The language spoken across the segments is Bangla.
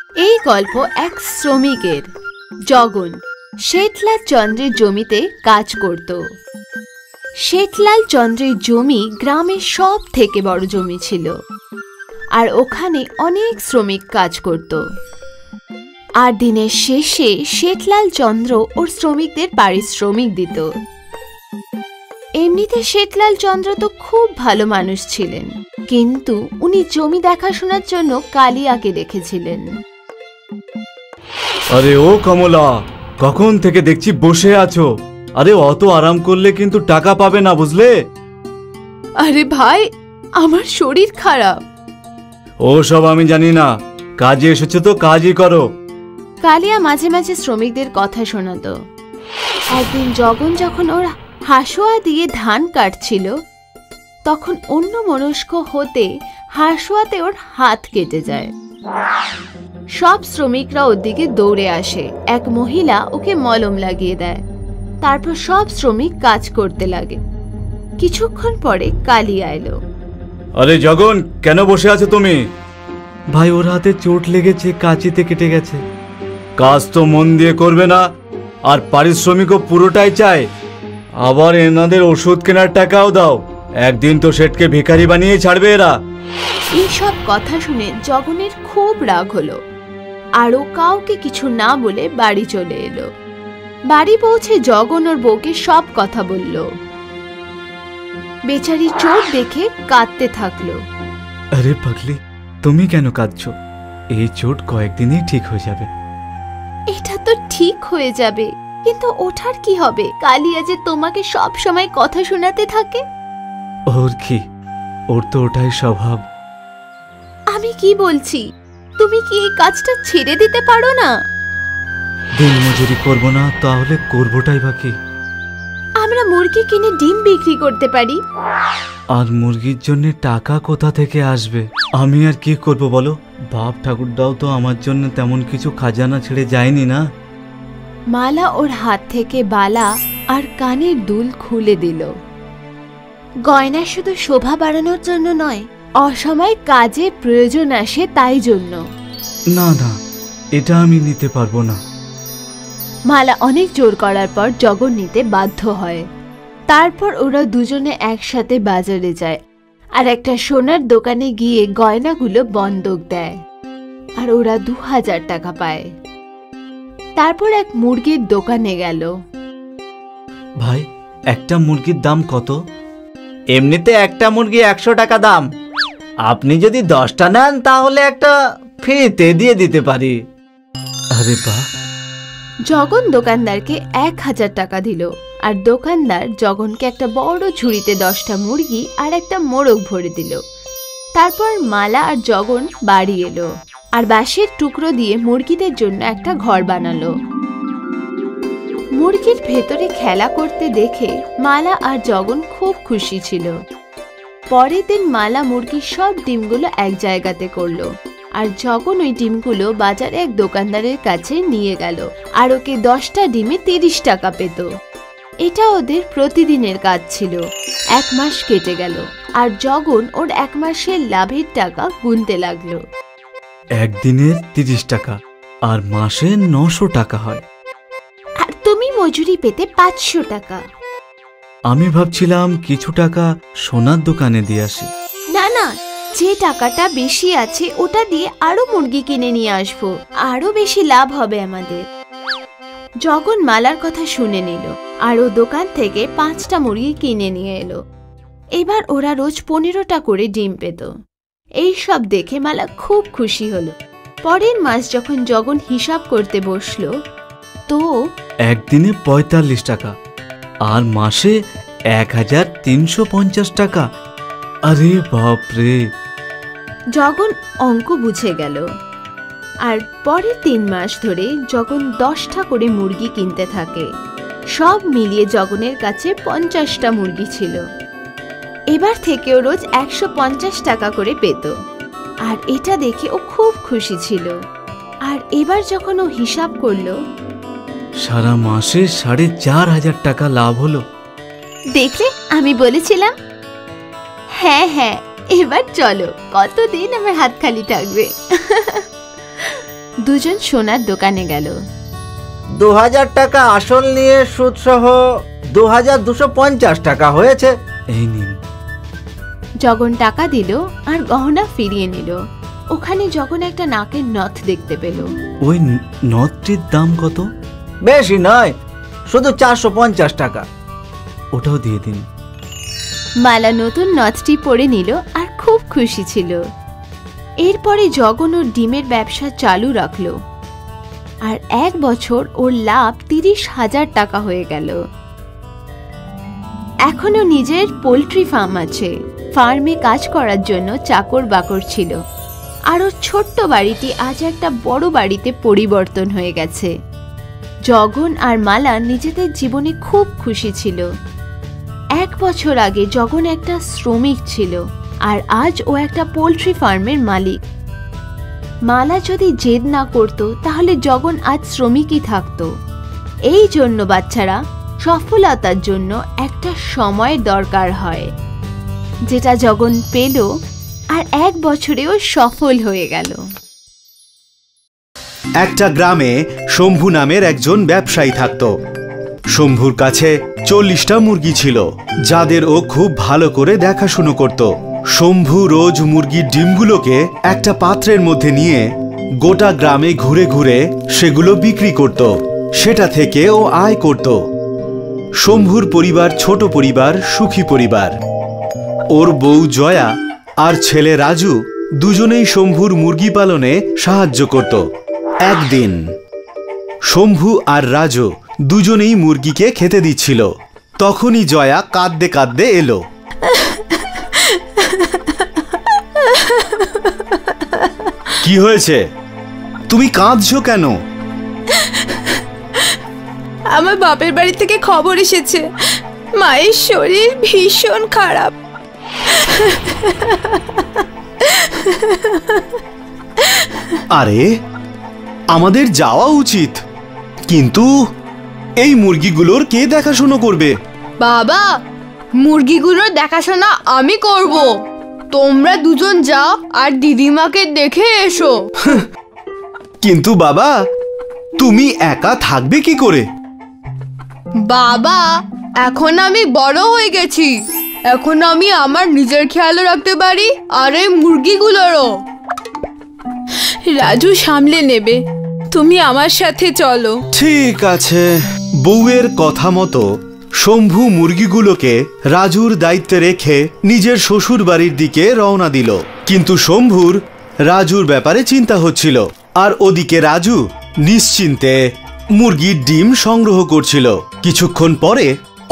এই গল্প এক শ্রমিকের। জগন শেঠলাল চন্দ্রের জমিতে কাজ করত। শেঠলাল চন্দ্রের জমি গ্রামের সব থেকে বড় জমি ছিল, আর ওখানে অনেক শ্রমিক কাজ করত। আর দিনের শেষে শেঠলাল চন্দ্র ওর শ্রমিকদের পারিশ্রমিক দিত। এমনিতে শেঠলাল চন্দ্র তো খুব ভালো মানুষ ছিলেন, কিন্তু উনি জমি দেখাশোনার জন্য কালিয়াকে রেখেছিলেন। আরে ও কমলা, কখন থেকে দেখছি বসে আছো? আরে অত আরাম করলে কিন্তু টাকা পাবে না, বুঝলে? আরে ভাই, আমার শরীর খারাপ। ও সব আমি জানি না, কাজে এসেছো তো কাজই করো। কালিয়া মাঝে মাঝে শ্রমিকদের কথা শোনাতো। একদিন জগন যখন ওর হাসুয়া দিয়ে ধান কাটছিল, তখন অন্য মনস্ক হতে হাসুয়াতে ওর হাত কেটে যায়। সব শ্রমিকরা ওর দিকে দৌড়ে আসে। এক মহিলা ওকে মলম লাগিয়ে দেয়। তারপর সব শ্রমিক কাজ করতে লাগে। কিছুক্ষণ পরে কালিয়া এলো। আরে জগন, কেন বসে আছো তুমি? ভাই, ওর হাতে চোট লেগেছে, কাঁচিতে কেটে গেছে। কাজ তো মন দিয়ে করবে না, আর পারিশ্রমিকও পুরোটাই চায়। আবার এনাদের ওষুধ কেনার টাকাও দাও। একদিন তো শেঠকে ভিখারি বানিয়ে ছাড়বে এরা। এইসব কথা শুনে জগনের খুব রাগ হলো, আর ও কাউকে কিছু না বলে বাড়ি চলে এলো। বাড়ি পৌঁছে জগন ওর বউকে সব কথা বলল। বেচারি চোট দেখে কাঁদতে থাকলো। আরে পাগলি, তুমি কেন কাঁদছো? এই চোট কয়েকদিনই ঠিক হয়ে যাবে। এটা তো ঠিক হয়ে যাবে, কিন্তু ওঠার কি হবে? কালিয়া যে তোমাকে সব সময় কথা শোনাতে থাকে। ওর কি? ওর তো ওটাই স্বভাব। আমি কি বলছি, তুমি কি এই কাজটা ছেড়ে দিতে পারো না? দিন মজুরি করবো না, তাহলে করবোটাই বাকি। আমরা মুরগি কিনে ডিম বিক্রি করতে পারি। আর মুরগির জন্য টাকা কোথা থেকে আসবে? আমি আর কি করব বলো? বাপ ঠাকুরদাও তো আমার জন্য তেমন কিছু খাজানা ছেড়ে যায়নি না। মালা ওর হাত থেকে বালা আর কানের দুল খুলে দিল। গয়না শুধু শোভা বাড়ানোর জন্য নয়, অসময় কাজে প্রয়োজন আসে তাই জন্য। না না, এটা আমি নিতে পারবো না। মালা অনেক জোর করার পর জগন নিতে বাধ্য হয়। তারপর ওরা দুজনে একসাথে বাজারে যায়, আর একটা সোনার দোকানে গিয়ে গয়নাগুলো বন্ধক দেয়, আর ওরা 2000 টাকা পায়। তারপর এক মুরগির দোকানে গেল। ভাই, একটা মুরগির দাম কত? এমনিতে একটা মুরগি 100 টাকা দাম। আপনি যদি 10টা নেন তাহলে একটা ফ্রিতে দিয়ে দিতে পারি। আরে বাহ! জগন দোকানদারকে 1000 টাকা দিল, আর দোকানদার জগনকে একটা বড় ঝুড়িতে 10টা মুরগি আর একটা মোরগ ভরে দিল। তারপর মালা আর জগন বাড়ি এলো, আর বাঁশের টুকরো দিয়ে মুরগিদের জন্য একটা ঘর বানালো। মুরগির ভেতরে খেলা করতে দেখে মালা আর জগন খুব খুশি ছিল। পরের দিন মালা মুরগির সব ডিমগুলো এক জায়গাতে করলো, আর জগন ওই ডিমগুলো বাজারে এক দোকানদারের কাছে নিয়ে গেল, আর ওকে 10টা ডিমে 30 টাকা পেত। এটা ওদের প্রতিদিনের কাজ ছিল। 1 মাস কেটে গেল, আর জগন ওর 1 মাসের লাভের টাকা গুনতে লাগলো। একদিনের 30 টাকা আর মাসে 900 টাকা হয়। আর তুমি মজুরি পেতে 500 টাকা। আমি ভাবছিলাম কিছু টাকা সোনার দোকানে দিয়ে আসি। না না, যে টাকাটা বেশি আছে ওটা দিয়ে আরো মুরগি কিনে নিয়ে আসবো, আরো বেশি লাভ হবে আমাদের। জগন মালার কথা শুনে নিল, আর ও দোকান থেকে 5টা মুরগি কিনে নিয়ে এলো। এবার ওরা রোজ 15টা করে ডিম পেত। এই সব দেখে মালা খুব খুশি হলো। পরের মাস যখন জগন হিসাব করতে বসলো, তো একদিনে 45 টাকা আর মাসে 1350 টাকা। আরে বাপরে! জগন অঙ্ক বুঝে গেল। আর পরের 3 মাস ধরে জগন 10টা করে মুরগি কিনতে থাকে। সব মিলিয়ে জগনের কাছে 50টা মুরগি ছিল। এবার থেকেও রোজ 150 টাকা করে পেত, আর এটা দেখে ও খুব খুশি ছিল। আর এবার যখন ও হিসাব করলো, সারা মাসে 4500 টাকা লাভ হলো। দেখলে, আমি বলেছিলাম। হ্যাঁ হ্যাঁ, এবার চলো, কতদিন আমার হাত খালি থাকবে। দুজন সোনার দোকানে গেল। 2000 টাকা আসল নিয়ে সুদ সহ 2250 টাকা হয়েছে। এই নিন। জগন টাকা দিল আর গহনা ফিরিয়ে নিল। ওখানে জগন একটা নাকের নথ দেখতে পেল। ওই নথটির দাম কত? বেশি নয়, শুধু 450 টাকা। ওটাও দিয়ে দিন। মালা নতুন নথটি পরে নিল আর খুব খুশি ছিল। এরপরে জগন ওর ডিমের ব্যবসা চালু রাখলো আর 1 বছর ওর লাভ 30,000 টাকা হয়ে গেল। এখনো নিজের পোল্ট্রি ফার্ম আছে। ফার্মে কাজ করার জন্য চাকর বাকর ছিল আর ওর ছোট্ট বাড়িটি আজ একটা বড় বাড়িতে পরিবর্তন হয়ে গেছে। জগন আর মালা নিজেদের জীবনে খুব খুশি ছিল। 1 বছর আগে জগন একটা শ্রমিক ছিল আর আজ ও একটা পোল্ট্রি ফার্মের মালিক। মালা যদি জেদ না করত তাহলে জগন আজ শ্রমিকই থাকতো। এই জন্য বাচ্চারা, সফলতার জন্য একটা সময় দরকার হয়, যেটা জগন পেল আর 1 বছরেও সফল হয়ে গেল। একটা গ্রামে শম্ভু নামের একজন ব্যবসায়ী থাকত। শম্ভুর কাছে 40টা মুরগি ছিল, যাদের ও খুব ভালো করে দেখাশুনো করত। শম্ভু রোজ মুরগির ডিমগুলোকে একটা পাত্রের মধ্যে নিয়ে গোটা গ্রামে ঘুরে ঘুরে সেগুলো বিক্রি করত। সেটা থেকে ও আয় করত। শম্ভুর পরিবার ছোট পরিবার, সুখী পরিবার। ওর বউ জয়া আর ছেলে রাজু দুজনেই শম্ভুর মুরগি পালনে সাহায্য করত। একদিন শম্ভু আর রাজু দুজনেই মুরগিকে খেতে দিচ্ছিল। তখনই জয়া কাঁদতে কাঁদতে এলো। কি হয়েছে? তুমি কাঁদছো কেন? আমার বাপের বাড়ি থেকে খবর এসেছে, মায়ের শরীর ভীষণ খারাপ। আরে, আমাদের যাওয়া উচিত, কিন্তু এই মুরগিগুলোর কে দেখাশোনা করবে? বাবা, মুরগিগুলোর দেখাশোনা আমি করব। তোমরা দুজন যাও আর দিদিমাকে দেখে এসো। কিন্তু বাবা, তুমি একা থাকবে কি করে? বাবা, এখন আমি বড় হয়ে গেছি, এখন আমি আমার নিজের খেয়ালও রাখতে পারি আর এই মুরগিগুলোরও। রাজু সামলে নেবে, তুমি আমার সাথে চলো। ঠিক আছে। বউয়ের কথা মতো শম্ভু মুরগিগুলোকে রাজুর দায়িত্বে রেখে নিজের শ্বশুর বাড়ির দিকে রওনা দিল। কিন্তু শম্ভুর রাজুর ব্যাপারে চিন্তা হচ্ছিল, আর ওদিকে রাজু নিশ্চিন্তে মুরগির ডিম সংগ্রহ করছিল। কিছুক্ষণ পরে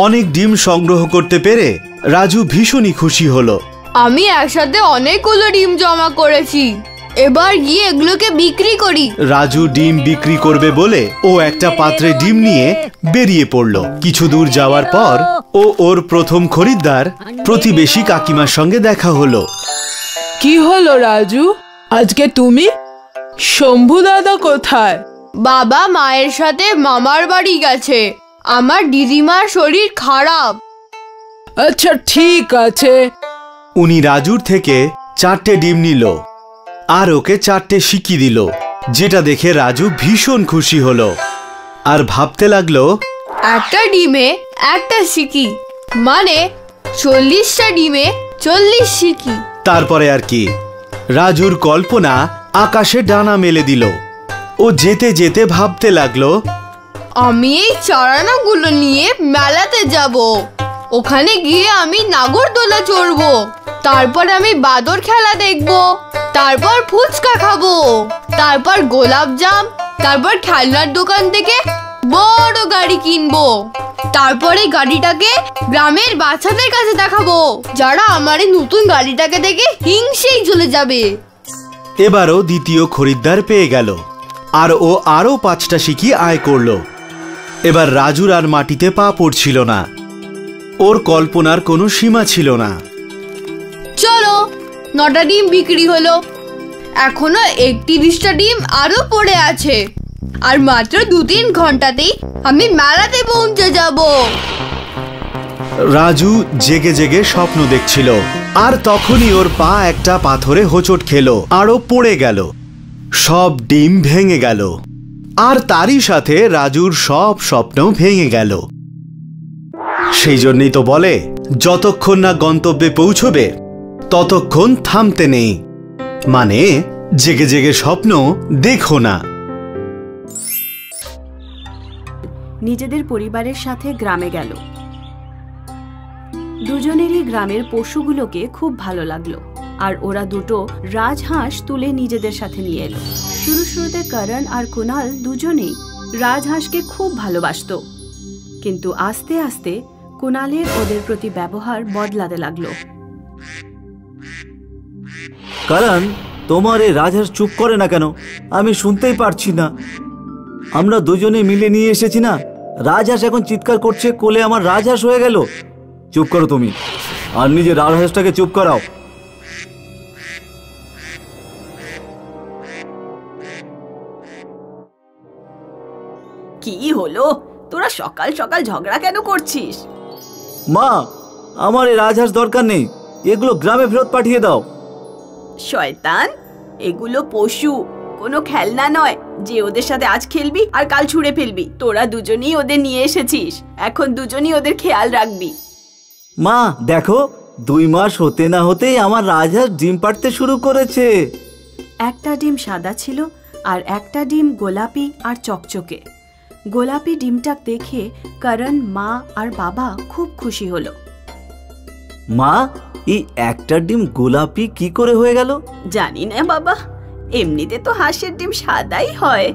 অনেক ডিম সংগ্রহ করতে পেরে রাজু ভীষণই খুশি হলো। আমি একসাথে অনেকগুলো ডিম জমা করেছি, এবার গিয়ে এগুলোকে বিক্রি করি। রাজু ডিম বিক্রি করবে বলে ও একটা পাত্রে ডিম নিয়ে বেরিয়ে পড়ল। কিছু দূর যাওয়ার পর ও ওর প্রথম খরিদ্দার প্রতিবেশী কাকিমার সঙ্গে দেখা হলো। কি হলো রাজু, আজকে তুমি? শম্ভু দাদা কোথায়? বাবা মায়ের সাথে মামার বাড়ি গেছে, আমার দিদিমার শরীর খারাপ। আচ্ছা ঠিক আছে। উনি রাজুর থেকে 4টে ডিম নিল আর ওকে 4টে সিকি দিল, যেটা দেখে রাজু ভীষণ খুশি হলো আর ভাবতে লাগলো, একটা ডিমে একটা সিকি, মানে 40টা ডিমে 40 সিকি। তারপরে আর কি, রাজুর কল্পনা আকাশে ডানা মেলে দিল। ও যেতে যেতে ভাবতে লাগলো, আমি এই চারানাগুলো নিয়ে মেলাতে যাব, ওখানে গিয়ে আমি নাগরদোলা চড়বো, তারপর আমি বাদর খেলা দেখবো, তারপর ফুচকা খাবো, তারপর গোলাপ জাম, তারপর খেলনার দোকান থেকে বড় গাড়ি কিনবো, তারপরে গাড়িটাকে গ্রামের বাচ্চাদের কাছে দেখাবো, যারা আমার এই নতুন গাড়িটাকে দেখে হিংসেই চলে যাবে। এবারও দ্বিতীয় খরিদ্দার পেয়ে গেল আর ও আরো 5টা সিকি আয় করলো। এবার রাজুর আর মাটিতে পা পড়ছিল না, ওর কল্পনার কোনো সীমা ছিল না। চলো, 9টা ডিম বিক্রি হলো, এখনো 31টা ডিম আরো পড়ে আছে, আর মাত্র 2-3 ঘন্টাতেই আমি মেলাতে পৌঁছে যাব। রাজু জেগে জেগে স্বপ্ন দেখছিল, আর তখনই ওর পা একটা পাথরে হোঁচট খেলো আর ও পড়ে গেল। সব ডিম ভেঙে গেল, আর তারই সাথে রাজুর সব স্বপ্ন ভেঙে গেল। সেই জন্যই তো বলে, যতক্ষণ না গন্তব্যে পৌঁছবে ততক্ষণ থামতে নেই, মানে জেগে জেগে স্বপ্ন দেখো না। নিজেদের পরিবারের সাথে গ্রামে গেল। দুজনেরই গ্রামের পশুগুলোকে খুব ভালো লাগলো, আর ওরা দুটো রাজহাঁস তুলে নিজেদের সাথে নিয়ে এলো। শুরুতে করণ আর কুনাল দুজনেই রাজহাঁসকে খুব ভালোবাসতো, কিন্তু আস্তে আস্তে কুনালের ওদের প্রতি ব্যবহার বদলাতে লাগলো। কারণ তোমার এই রাজহাঁস চুপ করে না কেন? আমি শুনতেই পারছি না। আমরা দুজনে মিলে নিয়ে এসেছি না, রাজহাঁস এখন চিৎকার করছে, কোলে আমার রাজহাঁস হয়ে গেল। চুপ করো তুমি, আর নিজে রাজহাঁসটাকে চুপ করাও। কি হলো? তোরা সকাল সকাল ঝগড়া কেন করছিস? মা, আমার এই রাজহাঁস দরকার নেই, এগুলো গ্রামে ফেরত পাঠিয়ে দাও। শয়তান, এগুলো পশু, কোনো খেলনা নয় যে ওদের সাথে আজ খেলবি আর কাল ছুঁড়ে ফেলবি। তোরা দুজনেই ওদের নিয়ে এসেছিস, এখন দুজনেই ওদের খেয়াল রাখবি। মা দেখো, 2 মাস হতে না হতেই আমার রাজহাঁস ডিম পাড়তে শুরু করেছে। একটা ডিম সাদা ছিল আর একটা ডিম গোলাপি আর চকচকে। গোলাপি ডিমটা দেখে করণ, মা আর বাবা খুব খুশি হলো। মা, এই একটা ডিম গোলাপি কি করে হয়ে গেল? জানি না বাবা, এমনিতে তো হাঁসের ডিম সাদাই হয়।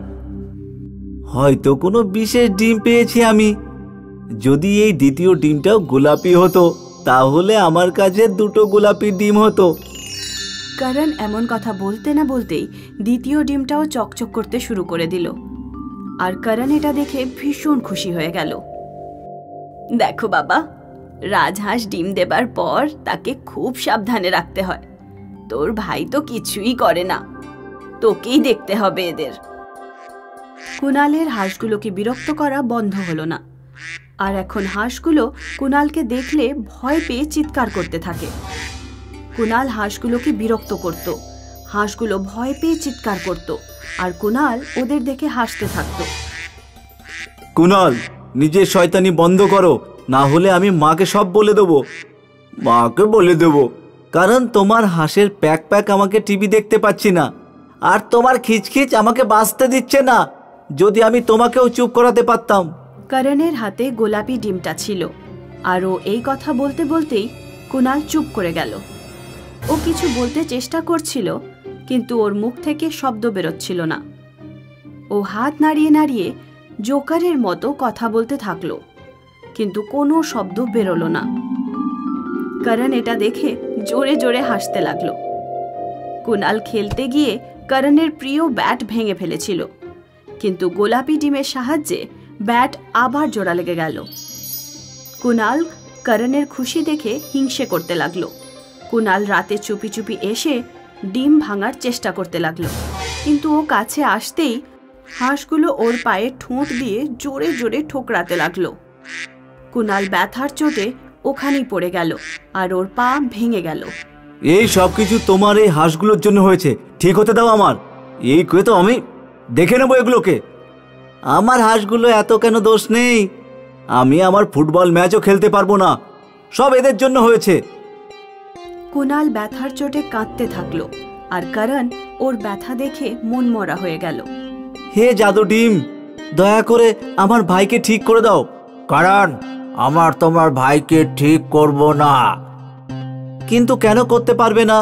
হয়তো কোনো বিশেষ ডিম পেয়েছি আমি। যদি এই দ্বিতীয় ডিমটাও গোলাপি হতো, তাহলে আমার কাছে 2টো গোলাপি ডিম হতো। করণ এমন কথা বলতে না বলতেই দ্বিতীয় ডিমটাও চকচক করতে শুরু করে দিল, আর করণ এটা দেখে ভীষণ খুশি হয়ে গেল। দেখো বাবা, রাজহাঁস ডিম দেবার পর তাকে খুব সাবধানে রাখতে হয়। তোর ভাই তো কিছুই করে না, তোকেই দেখতে হবে এদের। কুনালের হাঁসগুলোকে বিরক্ত করা বন্ধ হলো না, আর এখন হাঁসগুলো কুনালকে দেখলে ভয় পেয়ে চিৎকার করতে থাকে। কুনাল হাঁসগুলোকে বিরক্ত করত, হাঁসগুলো ভয় পেয়ে চিৎকার করত, আর কুনাল ওদের দেখে হাসতে থাকত। কুনাল, নিজের শয়তানি বন্ধ করো, না হলে আমি মাকে সব বলে দেবো। মাকে বলে দেবো, কারণ তোমার হাঁসের প্যাক প্যাক আমাকে টিভি দেখতে পাচ্ছি না, আর তোমার খিচখিচ আমাকে বাঁচতে দিচ্ছে না। যদি আমি তোমাকেও চুপ করাতে পারতাম। করণের হাতে গোলাপি ডিমটা ছিল, আর ও এই কথা বলতে বলতেই কুনাল চুপ করে গেল। ও কিছু বলতে চেষ্টা করছিল, কিন্তু ওর মুখ থেকে শব্দ বেরোচ্ছিল না। ও হাত নাড়িয়ে নাড়িয়ে জোকারের মতো কথা বলতে থাকলো, কিন্তু কোনো শব্দ বেরোলো না। করণ এটা দেখে জোরে জোরে হাসতে লাগলো। কুনাল খেলতে গিয়ে করণের প্রিয় ব্যাট ভেঙে ফেলেছিল, কিন্তু গোলাপি ডিমের সাহায্যে ব্যাট আবার জোড়া লেগে গেল। কুনাল করণের খুশি দেখে হিংসে করতে লাগলো। কুনাল রাতে চুপি চুপি এসে ডিম ভাঙার চেষ্টা করতে লাগলো, কিন্তু ও কাছে আসতেই হাঁসগুলো ওর পায়ে ঠোঁট দিয়ে জোরে জোরে ঠোকরাতে লাগলো। কুনাল ব্যথার চোটে ওখানেই পড়ে গেল, আর ওর পা ভেঙে গেল। এই সব কিছু তোমার এই হাঁসগুলোর জন্য হয়েছে, ঠিক হতে দাও আমার। এই করে তো আমি দেখে নেবো এগুলোকে। আমার হাঁসগুলো এত কেন দোষ নেই? আমি আমার ফুটবল ম্যাচও খেলতে পারবো না, সব এদের জন্য হয়েছে। কুনাল ব্যথার চোটে কাঁদতে থাকলো, আর করণ ওর ব্যথা দেখে মনমরা হয়ে গেল। হে জাদু ডিম, দয়া করে আমার ভাইকে ঠিক করে দাও। কারণ আমার তোমার ভাইকে ঠিক করব না। কিন্তু কেন করতে পারবে না?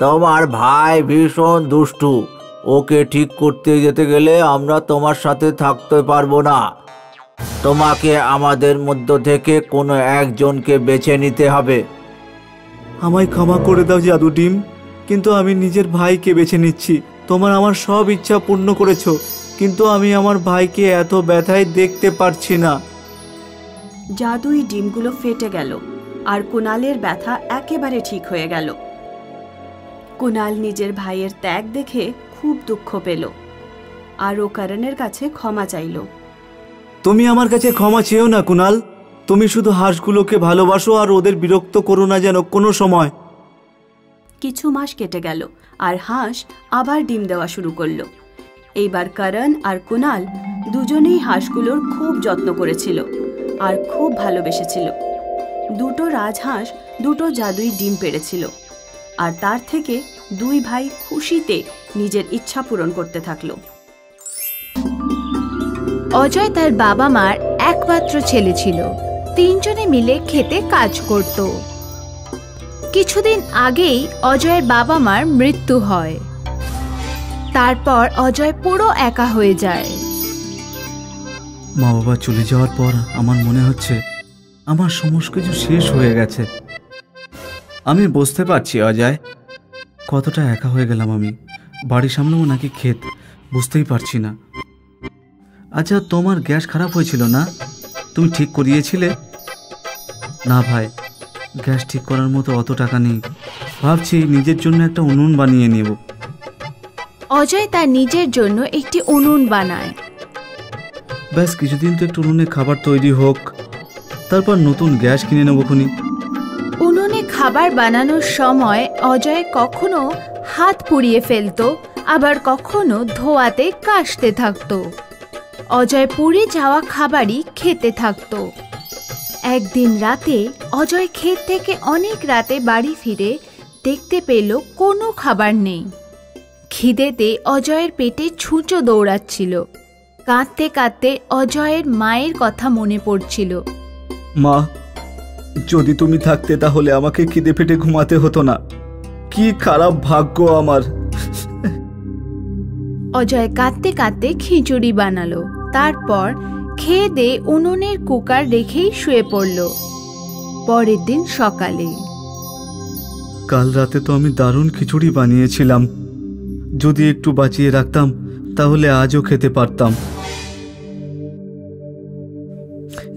তোমার ভাই ভীষণ দুষ্টু, ওকে ঠিক করতে যেতে গেলে আমরা তোমার সাথে থাকতে পারবো না। তোমাকে আমাদের মধ্য থেকে কোনো একজনকে বেছে নিতে হবে। আমায় ক্ষমা করে দাও জাদু ডিম, কিন্তু আমি নিজের ভাইকে বেছে নিচ্ছি। তোমার আমার সব ইচ্ছা পূর্ণ করেছো, কিন্তু আমি আমার ভাইকে এত ব্যথায় দেখতে পারছি না। জাদুই ডিমগুলো ফেটে গেল, আর কুনালের ব্যথা একেবারে ঠিক হয়ে গেল। কুনাল নিজের ভাইয়ের ত্যাগ দেখে খুব দুঃখ পেল, আর ও করণের কাছে ক্ষমা চাইল। তুমি আমার কাছে ক্ষমা চেয়েও না কুনাল, তুমি শুধু হাঁসগুলোকে ভালোবাসো আর ওদের বিরক্ত করো না যেন কোনো সময়। কিছু মাস কেটে গেল আর হাঁস আবার ডিম দেওয়া শুরু করলো। এইবার করণ আর কুনাল দুজনেই হাঁসগুলোর খুব যত্ন করেছিল আর খুব ভালোবেসেছিল। দুটো রাজহাঁস দুটো জাদুই ডিম পেড়েছিল আর তার থেকে দুই ভাই খুশিতে নিজের ইচ্ছা পূরণ করতে থাকলো। অজয় তার বাবা মার একমাত্র ছেলে ছিল। তিনজনে মিলে খেতে কাজ করত। কিছুদিন আগেই অজয়ের বাবা মার মৃত্যু হয়। তারপর অজয় পুরো একা হয়ে যায়। মা বাবা চলে যাওয়ার পর আমার মনে হচ্ছে আমার সমস্ত কিছু শেষ হয়ে গেছে। আমি বুঝতে পারছি অজয়, কতটা একা হয়ে গেলাম আমি। বাড়ি সামলাবো নাকি ক্ষেত বুঝতেই পারছি না। আচ্ছা, তোমার গ্যাস খারাপ হয়েছিল না? তুমি ঠিক করিয়েছিলে? না ভাই, গ্যাস ঠিক করার মতো অত টাকা নেই। ভাবছি নিজের জন্য একটা উনুন বানিয়ে নেব। অজয় তার নিজের জন্য একটি উনুন বানায়। ব্যাস কিছুদিন তো একটু উনুনে খাবার তৈরি হোক, তারপর নতুন গ্যাস কিনে নেবো খুনি। উনুনে খাবার বানানোর সময় অজয় কখনো হাত পুড়িয়ে ফেলতো, আবার কখনো ধোয়াতে কাশতে থাকতো। অজয় পুড়ে যাওয়া খাবারই খেতে থাকতো। একদিন রাতে অজয় ক্ষেত থেকে অনেক রাতে বাড়ি ফিরে দেখতে পেল কোনো খাবার নেই। খিদেতে অজয়ের পেটে ছুঁচো দৌড়াচ্ছিল। কাঁদতে কাঁদতে অজয়ের মায়ের কথা মনে পড়ছিল। মা, যদি তুমি থাকতে তাহলে আমাকে খিদে পেটে ঘুমাতে হতো না। কি খারাপ ভাগ্য আমার। অজয় কাঁদতে কাঁদতে খিচুড়ি বানালো। তারপর খেয়ে দিয়ে উনুনের কুকার রেখেই শুয়ে পড়ল। পরের দিন সকালে, কাল রাতে তো আমি দারুণ খিচুড়ি বানিয়েছিলাম। যদি একটু বাঁচিয়ে রাখতাম তাহলে আজও খেতে পারতাম।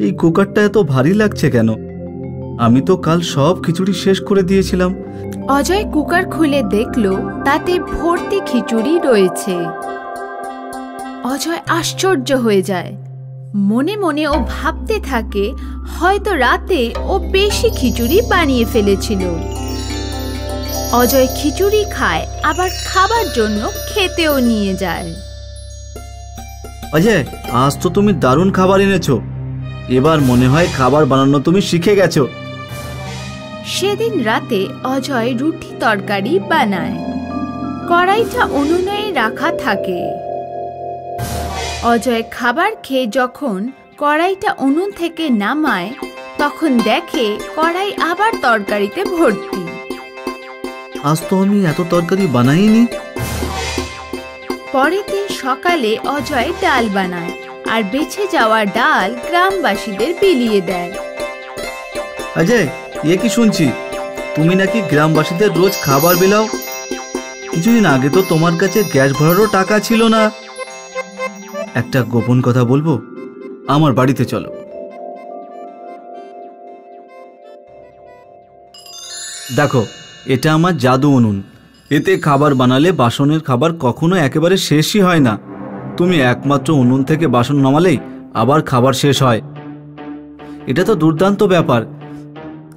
এই কুকারটা এত ভারী লাগছে কেন? আমি তো কাল সব খিচুড়ি শেষ করে দিয়েছিলাম। অজয় কুকার খুলে দেখল তাতে ভর্তি খিচুড়ি রয়েছে। অজয় আশ্চর্য হয়ে যায়। মনে মনে ও ভাবতে থাকে হয়তো রাতে ও বেশি খিচুড়ি বানিয়ে ফেলেছিল। অজয় খিচুড়ি খায়, আবার খাবার জন্য খেতেও নিয়ে যায়। অজয়, আজ তো তুমি দারুণ খাবার এনেছো। এবার মনে হয় খাবার বানানো তুমি শিখে গেছো। সেদিন রাতে অজয় রুটি তরকারি বানায়। কড়াইটা উনুনে রাখা থাকে। অজয় খাবার খেয়ে যখন কড়াইটা উনুন থেকে নামায় তখন দেখে কড়াই আবার তরকারিতে ভর্তি। আজ তো আমি এত তরকারি বানাইনি। পরের দিন সকালে অজয় ডাল বানায় আর বেঁচে যাওয়া ডাল গ্রামবাসীদের বিলিয়ে দেয়। অজয়, এ কি শুনছি? তুমি নাকি গ্রামবাসীদের রোজ খাবার বিলাও। কিছুদিন আগে তো তোমার কাছে গ্যাস ভরারও টাকা ছিল না। একটা গোপন কথা বলবো, আমার বাড়িতে চলো। দেখো, এটা আমার জাদু উনুন। এতে খাবার বানালে বাসনের খাবার কখনো একেবারে শেষই হয় না। তুমি একমাত্র উনুন থেকে বাসন নামালেই আবার খাবার শেষ হয়। এটা তো দুর্দান্ত ব্যাপার।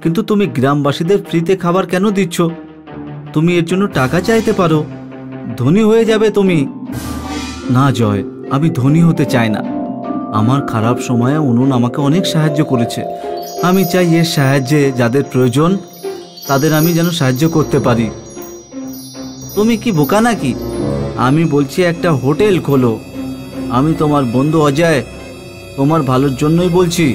কিন্তু তুমি গ্রামবাসীদের ফ্রিতে খাবার কেন দিচ্ছ? তুমি এর জন্য টাকা চাইতে পারো, ধনী হয়ে যাবে তুমি। না জয়, আমি ধনী হতে চাই না। আমার খারাপ সময়ে উনুন আমাকে অনেক সাহায্য করেছে। আমি চাই এর সাহায্যে যাদের প্রয়োজন তাদের আমি যেন সাহায্য করতে পারি। তুমি কি বোকা নাকি? আমি বলছি একটা হোটেল খোলো। আমি তোমার বন্ধু অজয়, তোমার ভালোর জন্যই বলছি।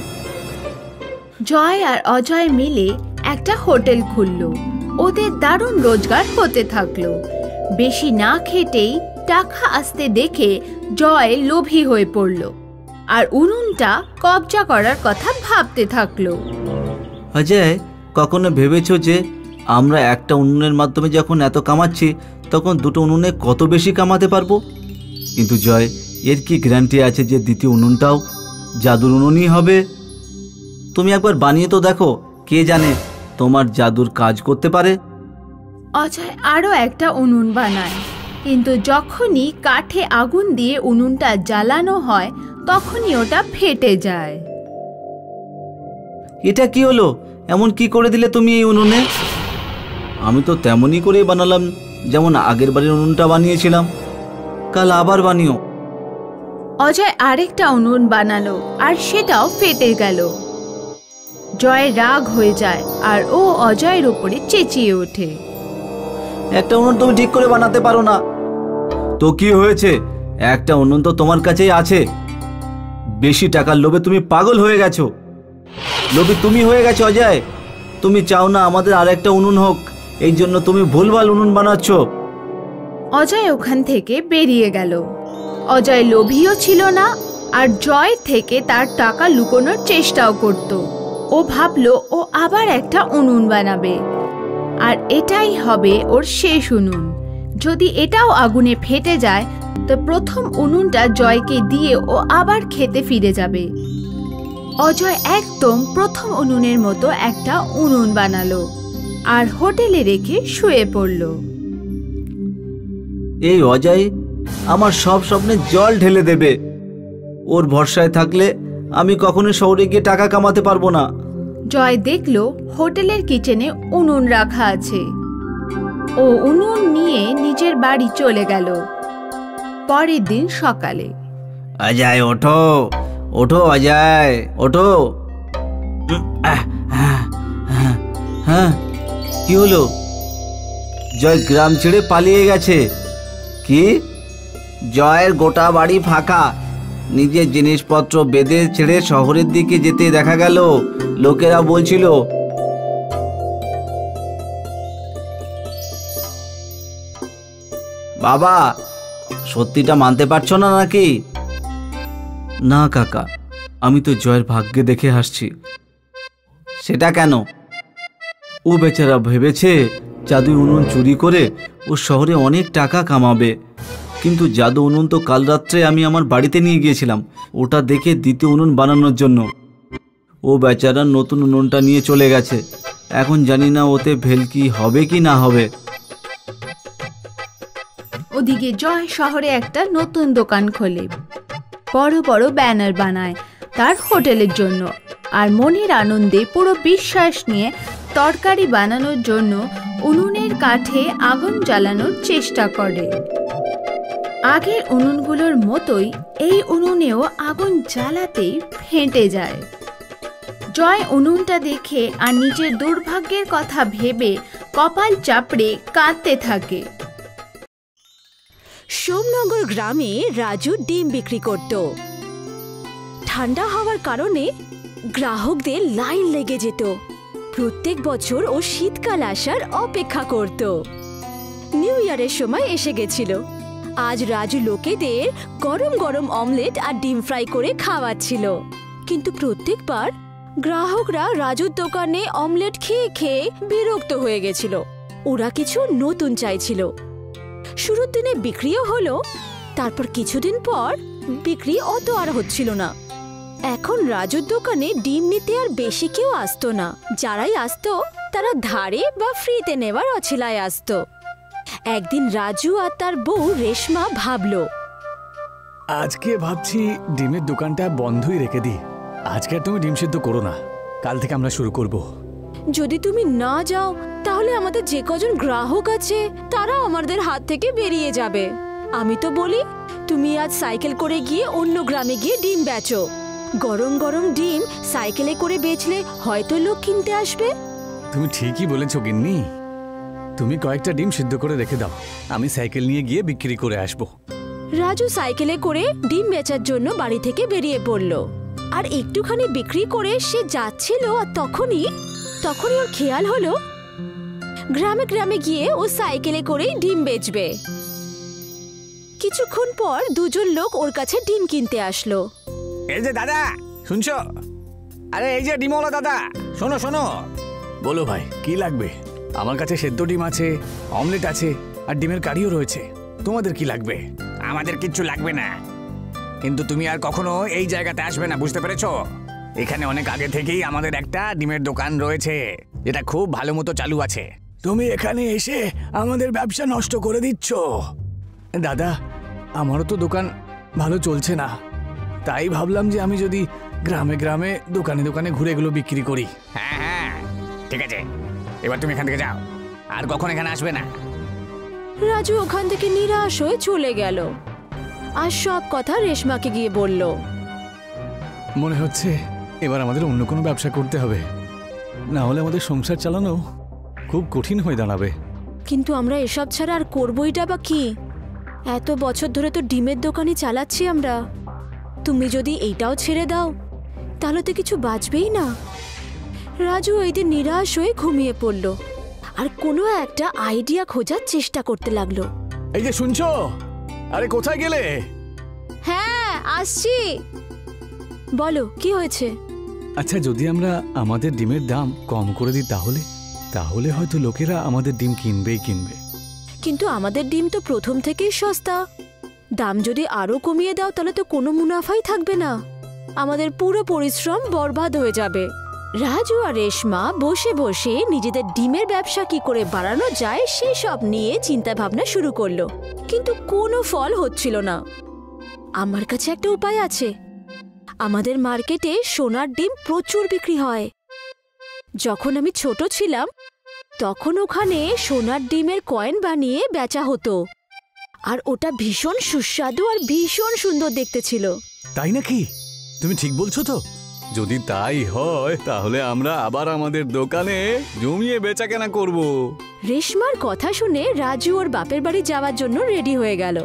জয় আর অজয় মিলে একটা হোটেল খুলল। ওদের দারুণ রোজগার হতে থাকলো। বেশি না খেটেই টাকা আসতে দেখে জয় লোভী হয়ে পড়ল আর উনুনটা কবজা করার কথা ভাবতে থাকলো। অজয়, কখনো ভেবেছো যে আমরা একটা উনুনের মাধ্যমে যখন এত কামাচ্ছি তখন দুটো উনুনে কত বেশি কামাতে পারবো? কিন্তু জয়, এর কি গ্যারান্টি আছে যে দ্বিতীয় উনুনটাও জাদুর উনুনই হবে? তুমি একবার বানিয়ে তো দেখো, কে জানে তোমার জাদুর কাজ করতে পারে। অজয় আরো একটা উনুন বানায়, কিন্তু যখনই কাঠে আগুন দিয়ে উনুনটা জ্বালানো হয় তখনই ওটা ফেটে যায়। এটা কি হলো? এমন কি করে দিলে তুমি এই উনুনে? আমি তো তেমনই করেই বানালাম, যেমন আগের বারের উনুনটা বানিয়েছিলাম। কাল আবার বানিও। অজয় আরেকটা উনুন বানালো আর সেটাও ফেটে গেল। জয় রাগ হয়ে যায় আর ও অজয়ের উপরে চেঁচিয়ে ওঠে। একটা উনুন তুমি ঠিক করে বানাতে পারো না তো কি হয়েছে? একটা উনুন তো তোমার কাছেই আছে। বেশি টাকার লোভে তুমি পাগল হয়ে গেছো। লোভী তুমি হয়ে গেছো অজয়। তুমি চাও না আমাদের আর একটা উনুন হোক, এই জন্য তুমি ভুলভাল উনুন বানাচ্ছ। অজয় ওখান থেকে বেরিয়ে গেল। অজয় লোভীও ছিল না আর জয় থেকে তার টাকা লুকোনোর চেষ্টাও করত। ও ভাবলো ও আবার একটা উনুন বানাবে আর এটাই হবে ওর শেষ উনুন। যদি এটাও আগুনে ফেটে যায় তো প্রথম উনুনটা জয়কে দিয়ে ও আবার খেতে ফিরে যাবে। অজয় একদম প্রথম উনুনের মতো একটা উনুন বানালো আর হোটেলে রেখে শুয়ে পড়ল। এই অজয় আমার সব স্বপ্নে জল ঢেলে দেবে। ওর ভরসায় থাকলে আমি কখনো শহরে গিয়ে টাকা কামাতে পারবো না। জয় দেখলো হোটেলের কিচেনে উনুন রাখা আছে। ও উনুন নিয়ে নিজের বাড়ি চলে গেল। পরের দিন সকালে, অজয় ওঠো, ওঠো অজয়, ওঠো। হ্যাঁ, কি হলো? জয় গ্রাম ছেড়ে পালিয়ে গেছে। কি? জয়ের গোটা বাড়ি ফাঁকা। নিজের জিনিসপত্র বেঁধে ছেড়ে শহরের দিকে যেতে দেখা গেল। লোকেরা বলছিল বাবা সত্যিটা মানতে পারছো না নাকি? না কাকা, আমি তো জয়ের ভাগ্যে দেখে হাসছি। সেটা কেন? ও বেচারা ভেবেছে জাদু উনুন চুরি করে ও শহরে অনেক টাকা কামাবে। কিন্তু জাদু উনুন তো কাল রাত্রে আমি আমার বাড়িতে নিয়ে গিয়েছিলাম ওটা দেখে দ্বিতীয় উনুন বানানোর জন্য। ও বেচারা নতুন উনুনটা নিয়ে চলে গেছে। এখন জানি না ওতে ভেলকি হবে কি না হবে। ওদিকে জয় শহরে একটা নতুন দোকান খোলে। বড় বড় ব্যানার বানায় তার হোটেলের জন্য আর মনের আনন্দে পুরো বিশ্বাস নিয়ে তরকারি বানানোর জন্য উনুনের কাঠে আগুন জ্বালানোর চেষ্টা করে। আগের উনুনগুলোর মতোই এই উনুনেও আগুন জ্বালাতেই ফেটে যায়। জয় উনুনটা দেখে আর নিজের দুর্ভাগ্যের কথা ভেবে কপাল চাপড়ে কাঁদতে থাকে। সোমনগর গ্রামে রাজু ডিম বিক্রি করত। ঠান্ডা হওয়ার কারণে গ্রাহকদের লাইন লেগে যেত। প্রত্যেক বছর ও শীতকাল আসার অপেক্ষা করত। নিউ ইয়ারের সময় এসে গেছিল। আজ রাজু লোকেদের গরম গরম অমলেট আর ডিম ফ্রাই করে খাওয়াচ্ছিল। কিন্তু প্রত্যেকবার গ্রাহকরা রাজুর দোকানে অমলেট খেয়ে খেয়ে বিরক্ত হয়ে গেছিল। ওরা কিছু নতুন চাইছিল। শুরুর দিনে বিক্রিও হলো, তারপর কিছুদিন পর বিক্রি অত আর হচ্ছিল না। এখন রাজুর দোকানে ডিম নিতে আর বেশি কেউ আসতো না। যারাই আসতো তারা ধারে বা ফ্রিতে নেওয়ার অছিলায় আসতো। একদিন রাজু আর তার বউ রেশমা ভাবলো, আজকে ভাবছি ডিমের দোকানটা বন্ধই রেখে দিই। আজকে তুমি ডিম সিদ্ধ করো না, কাল থেকে আমরা শুরু করব। যদি তুমি না যাও তাহলে আমাদের যে কজন গ্রাহক আছে তারা আমাদের হাত থেকে বেরিয়ে যাবে। আমি তো বলি তুমি আজ সাইকেল করে গিয়ে অন্য গ্রামে গিয়ে ডিম বেচো। গরম গরম ডিম সাইকেলে করে বেচলে হয়তো লোক কিনতে আসবে। তুমি ঠিকই বলেছো গিন্নি। তুমি কয়েকটা ডিম সিদ্ধ করে রেখে দাও, আমি সাইকেল নিয়ে গিয়ে বিক্রি করে আসবো। রাজু সাইকেলে করে ডিম বেচার জন্য বাড়ি থেকে বেরিয়ে পড়ল। আর একটুখানি বিক্রি করে সে যাচ্ছিল আর তখনই ওর খেয়াল হলো গ্রামে গ্রামে গিয়ে ও সাইকেলে করেই ডিম বেচবে। কিছুক্ষণ পর দুজন লোক ওর কাছে ডিম কিনতে আসলো। এই যে দাদা, শুনছো? আরে এই যে ডিমওয়ালা দাদা, শোনো শোনো। বলো ভাই, কি লাগবে? আমার কাছে সেদ্ধ ডিম আছে, অমলেট আছে আর ডিমের কারিও রয়েছে। তোমাদের কি লাগবে? আমাদের কিচ্ছু লাগবে না, কিন্তু তুমি আর কখনো এই জায়গাতে আসবে না, বুঝতে পেরেছো? এখানে অনেক আগে থেকেই আমাদের একটা ডিমের দোকান রয়েছে, যেটা খুব ভালো মতো চালু আছে। তুমি এখানে এসে আমাদের ব্যবসা নষ্ট করে দিচ্ছ। দাদা, আমারও তো দোকান ভালো চলছে না, তাই ভাবলাম যে আমি যদি গ্রামে গ্রামে দোকানে দোকানে ঘুরে এগুলো বিক্রি করি। হ্যাঁ হ্যাঁ ঠিক আছে, এবার তুমি এখান থেকে যাও। আর কখন এখানে আসবে না। রাজু ওখান থেকে নিরাশ হয়ে চলে গেল আর সব কথা রেশমাকে গিয়ে বলল। মনে হচ্ছে এবার আমাদের অন্য কোনো ব্যবসা করতে হবে, না হলে আমাদের সংসার চালানো খুব কঠিন হয়ে দাঁড়াবে। কিন্তু আমরা এসব ছাড়া আর করবোইটা বা কি? এত বছর ধরে তো ডিমের দোকানই চালাচ্ছি আমরা। তুমি যদি এইটাও ছেড়ে দাও তাহলে তো কিছু বাঁচবেই না। রাজু এই দিন নিরাশ হয়ে ঘুমিয়ে পড়ল আর কোনো একটা আইডিয়া খোঁজার চেষ্টা করতে লাগলো। এই যে শুনছো, আরে কোথায় গেলে? হ্যাঁ আসছি, বলো কি হয়েছে? আচ্ছা, যদি আমরা আমাদের ডিমের দাম কম করে দিই তাহলে হয়তো লোকেরা আমাদের ডিম কিনবেই কিনবে। কিন্তু আমাদের ডিম তো প্রথম থেকেই সস্তা। দাম যদি আরো কমিয়ে দাও তাহলে তো কোনো মুনাফাই থাকবে না, আমাদের পুরো পরিশ্রম বরবাদ হয়ে যাবে। রাজু আর রেশমা বসে বসে নিজেদের ডিমের ব্যবসা কি করে বাড়ানো যায় সেসব নিয়ে চিন্তা ভাবনা শুরু করলো, কিন্তু কোনো ফল হচ্ছিল না। আমার কাছে একটা উপায় আছে। আমাদের মার্কেটে সোনার ডিম প্রচুর বিক্রি হয়। যখন আমি ছোট ছিলাম তখন ওখানে সোনার ডিমের কয়েন বানিয়ে বেচা হতো, আর ওটা ভীষণ সুস্বাদু আর ভীষণ সুন্দর দেখতে ছিল। তাই নাকি? তুমি ঠিক বলছো তো? যদি তাই হয় তাহলে আমরা আবার আমাদের দোকানে জমিয়ে বেচাকেনা করব। রেশমার কথা শুনে রাজু ওর বাপের বাড়ি যাওয়ার জন্য রেডি হয়ে গেল।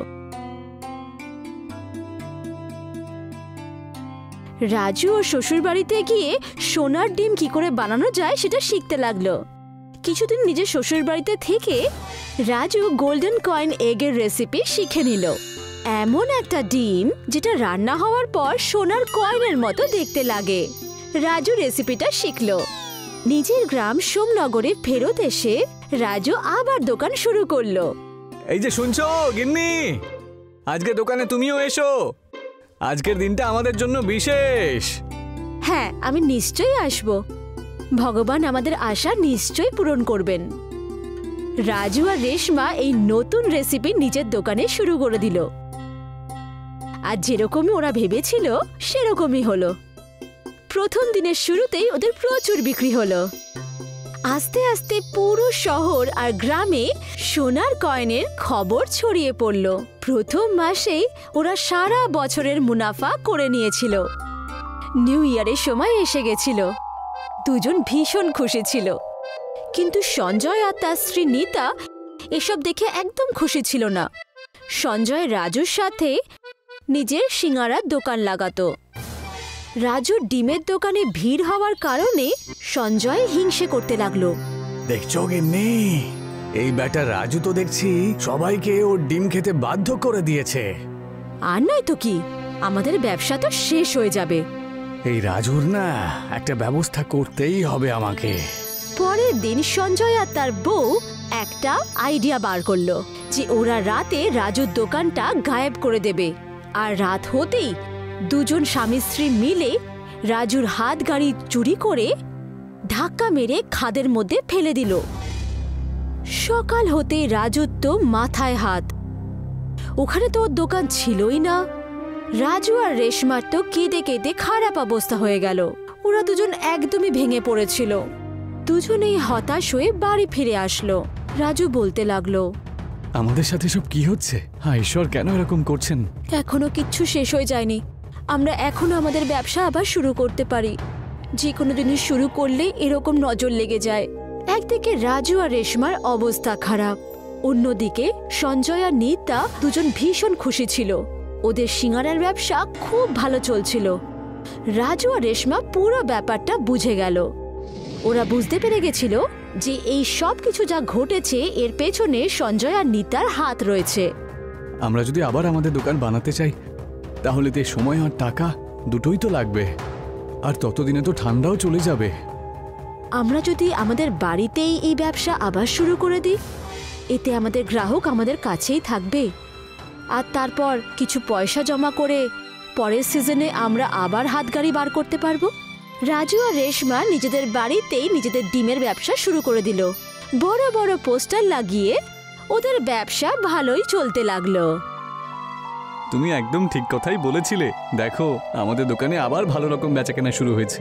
রাজু ওর শ্বশুর বাড়িতে গিয়ে সোনার ডিম কি করে বানানো যায় সেটা শিখতে লাগলো। কিছুদিন নিজের শ্বশুর বাড়িতে থেকে রাজু গোল্ডেন কয়েন এগের রেসিপি শিখে নিল। এমন একটা ডিম যেটা রান্না হওয়ার পর সোনার কয়েনের মতো দেখতে লাগে। রাজু রেসিপিটা শিখল। নিজের গ্রাম সোমনগরে ফেরত এসে রাজু আবার দোকান শুরু করলো। এই যে শুনছো গিন্নি, আজকে দোকানে তুমিও এসো। আজকের দিনটা আমাদের জন্য বিশেষ। হ্যাঁ, আমি নিশ্চয়ই আসব। ভগবান আমাদের আশা নিশ্চয়ই পূরণ করবেন। রাজু আর রেশমা এই নতুন রেসিপি নিজের দোকানে শুরু করে দিল, আর যেরকমই ওরা ভেবেছিল সেরকমই হলো। প্রথম দিনের শুরুতেই ওদের প্রচুর বিক্রি হলো। আস্তে আস্তে পুরো শহর আর গ্রামে সোনার কয়েনের খবর ছড়িয়ে পড়ল। প্রথম মাসেই ওরা সারা বছরের মুনাফা করে নিয়েছিল। নিউ ইয়ারের সময় এসে গেছিল। দুজন ভীষণ খুশি ছিল, কিন্তু সঞ্জয় আর তার স্ত্রী নিতা এসব দেখে একদম খুশি ছিল না। সঞ্জয় রাজুর সাথে নিজের সিঙ্গারার দোকান লাগাতো। রাজুর ডিমের দোকানে ভিড় হওয়ার কারণে সঞ্জয় হিংসে করতে লাগলো। দেখছো গিন্নি, এই ব্যাটা রাজু তো দেখছি সবাইকে ওর ডিম খেতে বাধ্য করে দিয়েছে। আর নয় তো কি, আমাদের ব্যবসা তো শেষ হয়ে যাবে। এই রাজুর না একটা ব্যবস্থা করতেই হবে আমাকে। পরের দিন সঞ্জয় আর তার বউ একটা আইডিয়া বার করলো যে ওরা রাতে রাজুর দোকানটা গায়েব করে দেবে, আর রাত হতেই দুজন স্বামী স্ত্রী মিলে রাজুর হাত গাড়ি চুরি করে ধাক্কা মেরে খাদের মধ্যে ফেলে দিল। সকাল হতে রাজুর তো মাথায় হাত। ওখানে তো ওর দোকান ছিলই না। রাজু আর রেশমার তো কেঁদে কেঁদে খারাপ অবস্থা হয়ে গেল। ওরা দুজন একদমই ভেঙে পড়েছিল। দুজনেই হতাশ হয়ে বাড়ি ফিরে আসলো। রাজু বলতে লাগলো, আমাদের সাথে সব কি হচ্ছে? ঈশ্বর কেন এরকম করছেন? এখনো কিচ্ছু শেষ হয়ে যায়নি। আমরা এখনো আমাদের ব্যবসা আবার শুরু করতে পারি। যে কোনো জিনিস শুরু করলে এরকম নজর লেগে যায়। একদিকে রাজু আর রেশমার অবস্থা খারাপ, অন্যদিকে সঞ্জয় আর নিতা দুজন ভীষণ খুশি ছিল। ওদের সিঙ্গারার ব্যবসা খুব ভালো চলছিল। রাজু আর রেশমা পুরো ব্যাপারটা বুঝে গেল। ওরা বুঝতে পেরে গেছিল যে এই সব কিছু যা ঘটেছে এর পেছনে সঞ্জয় আর নিতার হাত রয়েছে। আমরা যদি আবার আমাদের দোকান বানাতে চাই তাহলে তো সময় আর টাকা দুটোই তো লাগবে, আর ততদিনে তো ঠান্ডাও চলে যাবে। আমরা যদি আমাদের বাড়িতেই এই ব্যবসা আবার শুরু করে দিই, এতে আমাদের গ্রাহক আমাদের কাছেই থাকবে, আর তারপর কিছু পয়সা জমা করে পরের সিজনে আমরা আবার হাতগাড়ি বার করতে পারবো। রাজু আর রেশমা নিজেদের বাড়িতেই নিজেদের ডিমের ব্যবসা শুরু করে দিল। বড় বড় পোস্টার লাগিয়ে ওদের ব্যবসা ভালোই চলতে লাগলো। তুমি একদম ঠিক কথাই বলেছিলে। দেখো, আমাদের দোকানে আবার ভালো রকম বেচাকেনা শুরু হয়েছে।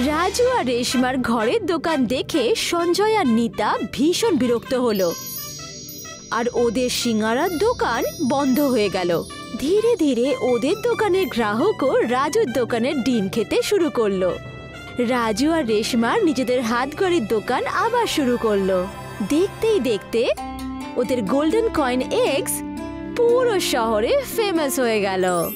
রাজু আর রেশমার ঘরের দোকান দেখে সঞ্জয় আর নিতা ভীষণ বিরক্ত হলো আর ওদের সিঙ্গারার দোকান বন্ধ হয়ে গেল। ধীরে ধীরে ওদের দোকানের গ্রাহকও রাজুর দোকানের ডিম খেতে শুরু করলো। রাজু আর রেশমার নিজেদের হাতগড়ির দোকান আবার শুরু করলো। দেখতেই দেখতে ওদের গোল্ডেন কয়েন এগস পুরো শহরে ফেমাস হয়ে গেল।